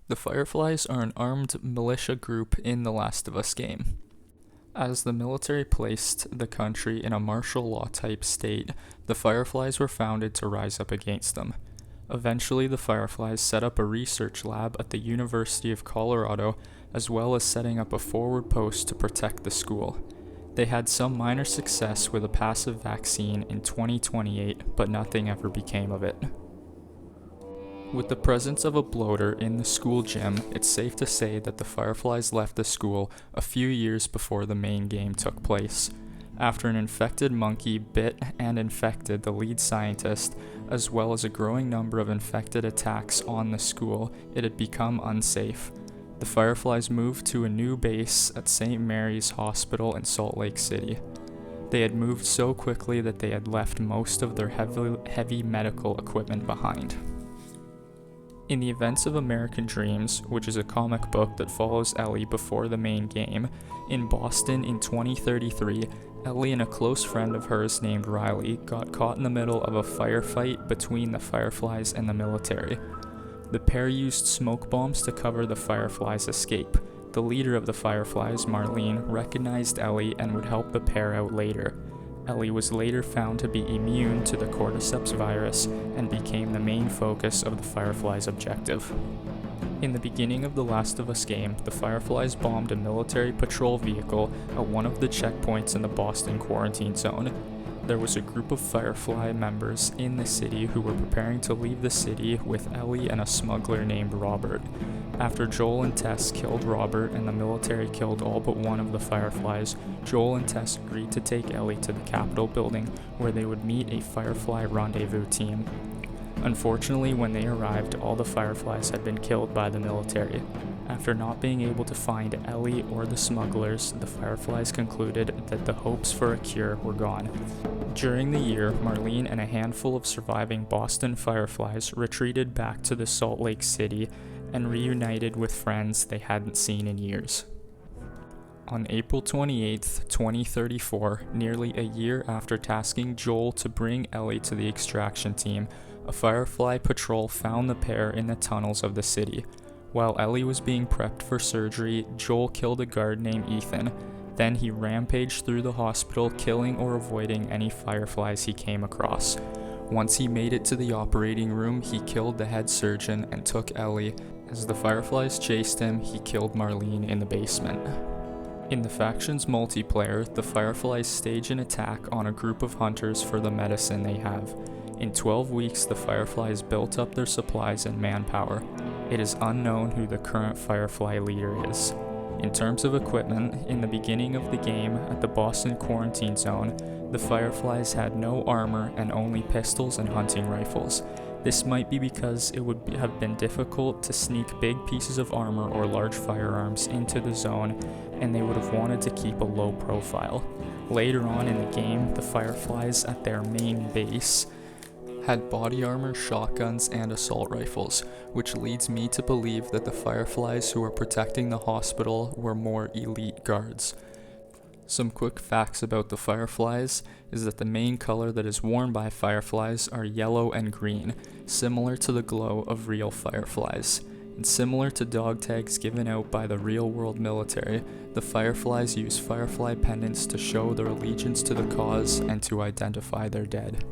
The Fireflies are an armed militia group in the Last of Us game. As the military placed the country in a martial law type state, the Fireflies were founded to rise up against them. Eventually, the Fireflies set up a research lab at the University of Colorado, as well as setting up a forward post to protect the school. They had some minor success with a passive vaccine in 2028, but nothing ever became of it. With the presence of a bloater in the school gym, it's safe to say that the Fireflies left the school a few years before the main game took place. After an infected monkey bit and infected the lead scientist, as well as a growing number of infected attacks on the school, it had become unsafe. The Fireflies moved to a new base at St. Mary's Hospital in Salt Lake City. They had moved so quickly that they had left most of their heavy medical equipment behind. In the events of American Dreams, which is a comic book that follows Ellie before the main game, in Boston in 2033, Ellie and a close friend of hers named Riley got caught in the middle of a firefight between the Fireflies and the military. The pair used smoke bombs to cover the Fireflies' escape. The leader of the Fireflies, Marlene, recognized Ellie and would help the pair out later. Ellie was later found to be immune to the cordyceps virus and became the main focus of the Fireflies' objective. In the beginning of the Last of Us game, the Fireflies bombed a military patrol vehicle at one of the checkpoints in the Boston quarantine zone. There was a group of Firefly members in the city who were preparing to leave the city with Ellie and a smuggler named Robert. After Joel and Tess killed Robert and the military killed all but one of the Fireflies, Joel and Tess agreed to take Ellie to the Capitol building where they would meet a Firefly rendezvous team. Unfortunately, when they arrived, all the Fireflies had been killed by the military. After not being able to find Ellie or the smugglers, the Fireflies concluded that the hopes for a cure were gone. During the year, Marlene and a handful of surviving Boston Fireflies retreated back to the Salt Lake City and reunited with friends they hadn't seen in years. On April 28, 2034, nearly a year after tasking Joel to bring Ellie to the extraction team, a Firefly patrol found the pair in the tunnels of the city. While Ellie was being prepped for surgery, Joel killed a guard named Ethan. Then he rampaged through the hospital, killing or avoiding any Fireflies he came across. Once he made it to the operating room, he killed the head surgeon and took Ellie. As the Fireflies chased him, he killed Marlene in the basement. In the faction's multiplayer, the Fireflies stage an attack on a group of hunters for the medicine they have. In 12 weeks, the Fireflies built up their supplies and manpower. It is unknown who the current Firefly leader is. In terms of equipment, in the beginning of the game, at the Boston quarantine zone, the Fireflies had no armor and only pistols and hunting rifles. This might be because it would have been difficult to sneak big pieces of armor or large firearms into the zone, and they would have wanted to keep a low profile. Later on in the game, the Fireflies at their main base had body armor, shotguns, and assault rifles, which leads me to believe that the Fireflies who were protecting the hospital were more elite guards. Some quick facts about the Fireflies is that the main color that is worn by Fireflies are yellow and green, similar to the glow of real Fireflies. And similar to dog tags given out by the real-world military, the Fireflies use Firefly pendants to show their allegiance to the cause and to identify their dead.